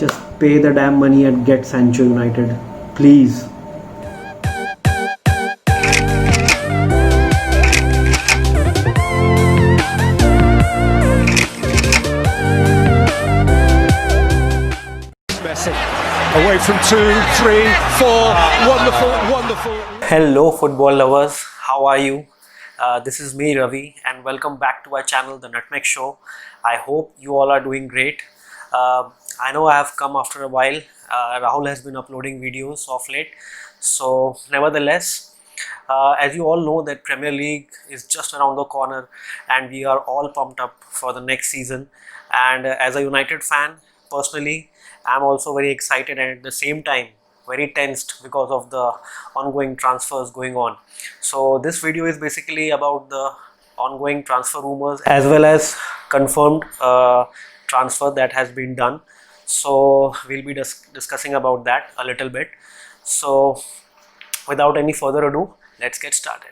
Just pay the damn money and get Sancho United, please. Messi away from 2, 3, 4. Wonderful. Hello football lovers, how are you? This is me Ravi and welcome back to our channel The Nutmeg Show. I hope you all are doing great. I know I have come after a while. Rahul has been uploading videos of late, so nevertheless, as you all know that Premier League is just around the corner and we are all pumped up for the next season. And as a United fan, personally, I'm also very excited and at the same time very tensed because of the ongoing transfers going on. So this video is basically about the ongoing transfer rumors as well as confirmed transfer that has been done. So we'll be discussing about that a little bit. So without any further ado, let's get started.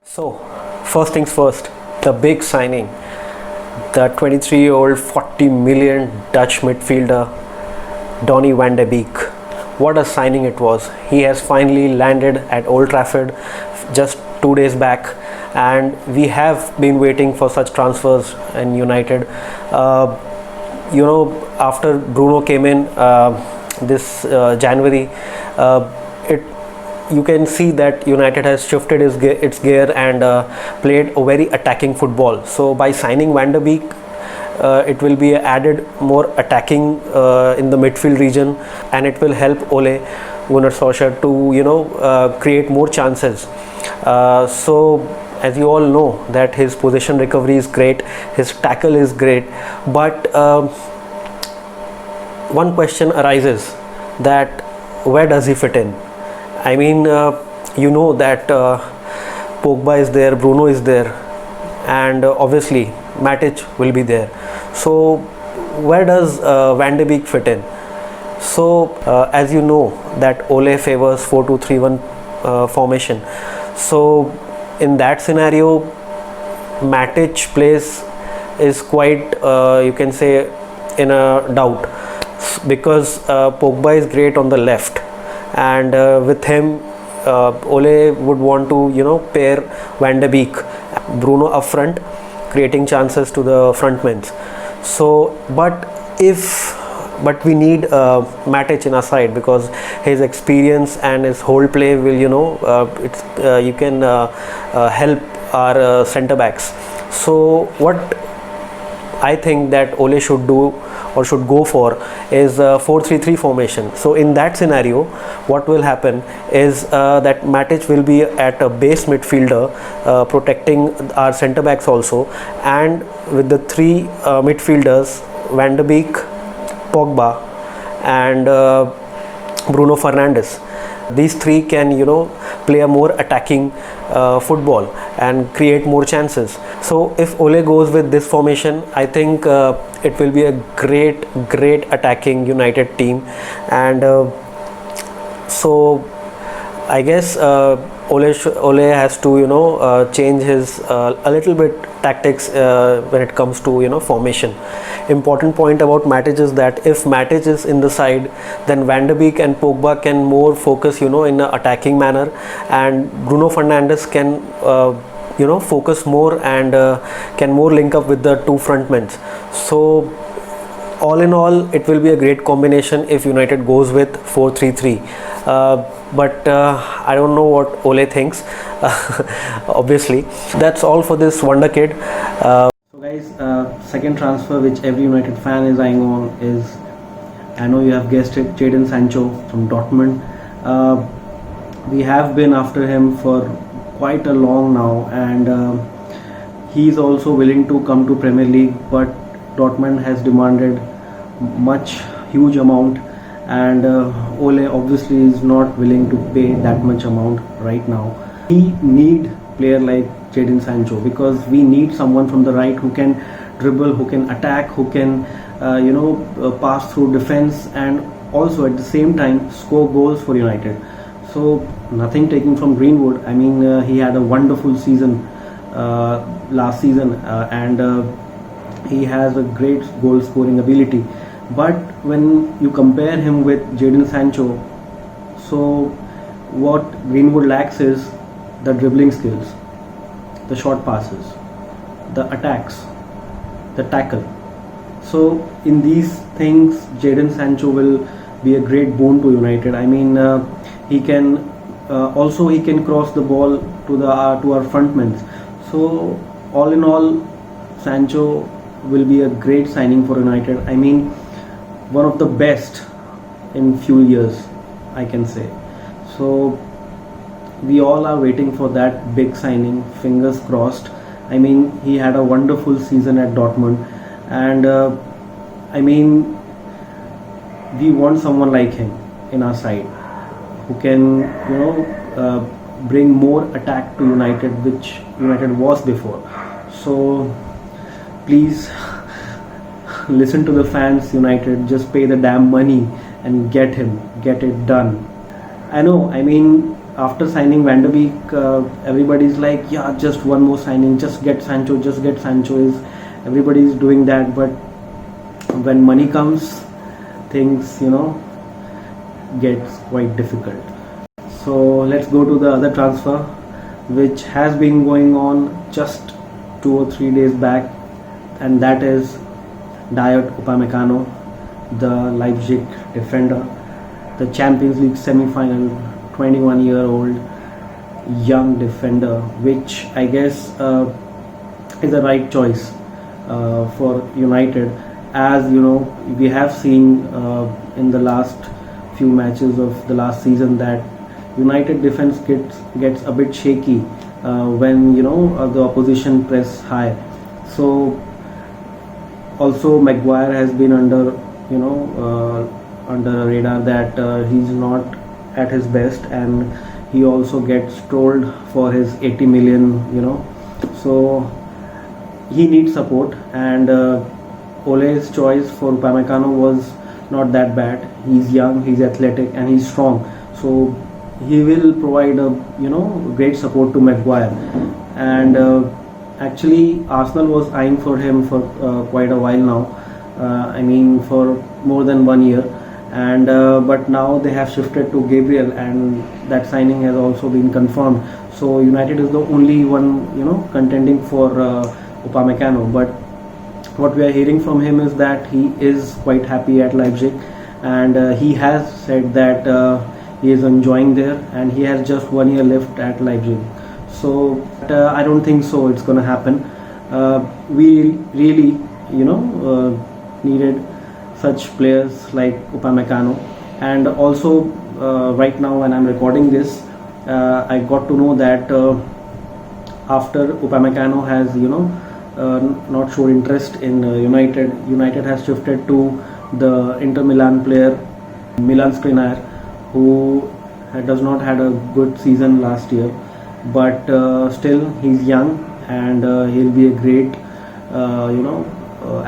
So first things first, the big signing, the 23-year-old 40 million Dutch midfielder Donny van de Beek. What a signing it was. He has finally landed at Old Trafford just 2 days back, and we have been waiting for such transfers in United. After Bruno came in this January, you can see that United has shifted its gear and played a very attacking football. So by signing Van de Beek, it will be added more attacking in the midfield region, and it will help Ole Gunnar Solskjaer to create more chances. So as you all know that his possession recovery is great, his tackle is great, but one question arises that where does he fit in? I mean, you know that Pogba is there, Bruno is there, and obviously Matic will be there. So where does Van de Beek fit in? So as you know that Ole favors 4-2-3-1 formation. So in that scenario, Matic place is quite you can say in a doubt, because Pogba is great on the left, and with him Ole would want to pair Van de Beek, Bruno up front, creating chances to the frontmen. So but we need Matic in our side, because his experience and his whole play will you can help our centre backs. So what I think that Ole should do or should go for is 4-3-3 formation. So in that scenario, what will happen is that Matic will be at a base midfielder, protecting our centre backs also, and with the three midfielders, Van de Beek, Pogba and Bruno Fernandes. These three can play a more attacking football and create more chances. So if Ole goes with this formation, I think it will be a great attacking United team. And so I guess Ole has to change his a little bit tactics when it comes to formation. Important point about Matic is that if Matic is in the side, then Van de Beek and Pogba can more focus in an attacking manner, and Bruno Fernandes can focus more and can more link up with the two frontmen. So all in all, it will be a great combination if United goes with 4-3-3. But I don't know what Ole thinks. Obviously, that's all for this wonder kid. So guys, second transfer which every United fan is eyeing on is, I know you have guessed it, Jadon Sancho from Dortmund. We have been after him for quite a long now, and he is also willing to come to Premier League, but Dortmund has demanded huge amount, and Ole obviously is not willing to pay that much amount right now. We need player like Jadon Sancho, because we need someone from the right who can dribble, who can attack, who can pass through defense, and also at the same time score goals for United. So nothing taken from Greenwood. I mean, he had a wonderful season last season, and he has a great goal scoring ability, but when you compare him with Jadon Sancho, so what Greenwood lacks is the dribbling skills, the short passes, the attacks, the tackle. So in these things, Jadon Sancho will be a great boon to United. I mean, he can also he can cross the ball to our front men. So all in all, Sancho will be a great signing for United. I mean, one of the best in few years, I can say. So we all are waiting for that big signing. Fingers crossed. I mean, he had a wonderful season at Dortmund, and I mean, we want someone like him in our side who can, bring more attack to United, which United was before. So please listen to the fans, United. Just pay the damn money and get him, get it done. I know. I mean, after signing Van der Beek, everybody's like, yeah, just one more signing, just get Sancho, just get Sancho. Everybody's doing that, but when money comes, things gets quite difficult. So let's go to the other transfer, which has been going on just 2 or 3 days back, and that is Dayot Upamecano, the Leipzig defender, the Champions League semi-final, 21-year-old young defender, which I guess is the right choice for United. As you know, we have seen in the last few matches of the last season that United defense gets a bit shaky when the opposition press high. So also Maguire has been under under a radar that he's not at his best, and he also gets trolled for his 80 million. So he needs support, and Ole's choice for Upamecano was not that bad. He's young, he's athletic, and he's strong. So he will provide a great support to Maguire. And actually, Arsenal was eyeing for him for quite a while now. I mean, for more than 1 year. And but now they have shifted to Gabriel, and that signing has also been confirmed. So United is the only one contending for Upamecano. But what we are hearing from him is that he is quite happy at Leipzig, and he has said that he is enjoying there, and he has just 1 year left at Leipzig. So I don't think so it's gonna happen. We really needed such players like Upamecano, and also right now when I'm recording this, I got to know that after Upamecano has not showed interest in United has shifted to the Inter Milan player Milan Skriniar, who does not had a good season last year, but still he's young, and he'll be a great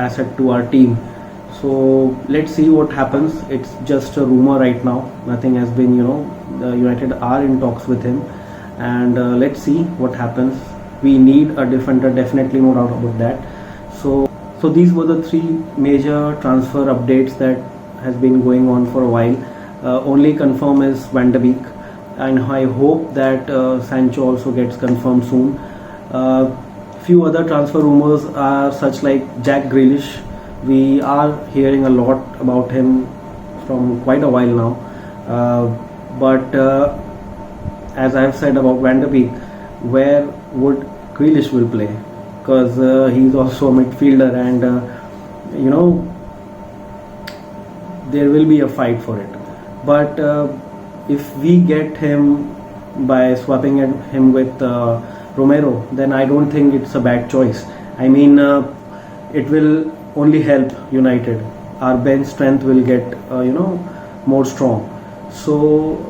asset to our team. So let's see what happens. It's just a rumor right now. Nothing has been, United are in talks with him, and let's see what happens. We need a defender, definitely, no doubt about that. So these were the 3 major transfer updates that has been going on for a while. Only confirm is Van der Beek, and I hope that Sancho also gets confirmed soon. Few other transfer rumors are such like Jack Grealish. We are hearing a lot about him from quite a while now, but as I have said about Van der Beek, where would Grealish will play? Because he's also a midfielder, and there will be a fight for it. But if we get him by swapping him with Romero, then I don't think it's a bad choice. I mean, it will only help United. Our bench strength will get more strong. So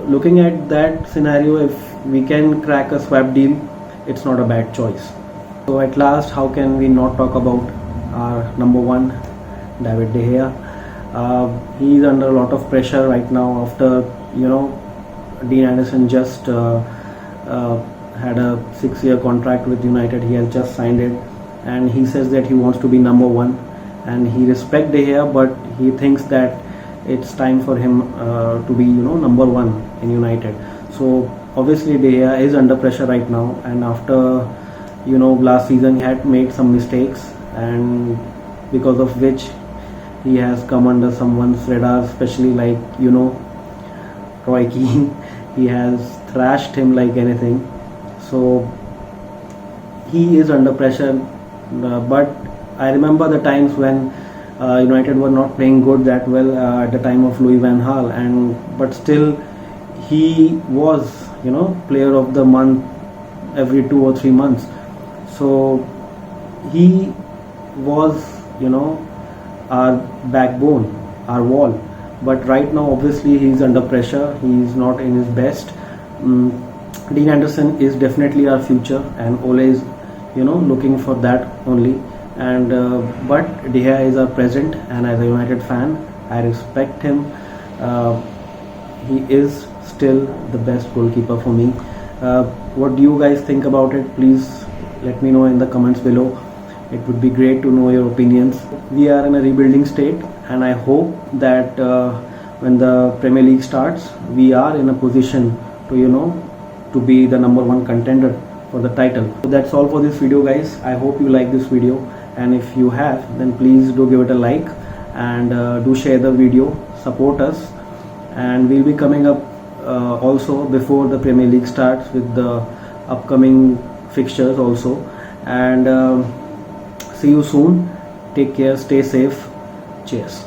looking at that scenario, if we can crack a swap deal, it's not a bad choice. So at last, how can we not talk about our number 1, David De Gea? He's under a lot of pressure right now after Dean Anderson just had a 6-year contract with United. He has just signed it, and he says that he wants to be number 1, and he respects De Gea, but he thinks that it's time for him to be number one in United. So obviously De Gea is under pressure right now, and after last season he had made some mistakes, and because of which he has come under someone's radar, especially like Roy Keane. He has thrashed him like anything. So he is under pressure, but I remember the times when United were not playing good that well at the time of Louis van Gaal, but still he was player of the month every 2 or 3 months. So he was our backbone, our wall. But right now obviously he's under pressure, he's not in his best. Dean Anderson is definitely our future, and Ole is looking for that only. And but De Gea is our present, and as a United fan I respect him. He is still the best goalkeeper for me. What do you guys think about it? Please let me know in the comments below. It would be great to know your opinions. We are in a rebuilding state, and I hope that when the Premier League starts, we are in a position to be the number one contender for the title. So that's all for this video, guys. I hope you like this video, and if you have, then please do give it a like, and do share the video, support us, and we'll be coming up also before the Premier League starts with the upcoming fixtures also. And see you soon. Take care, stay safe. Cheers.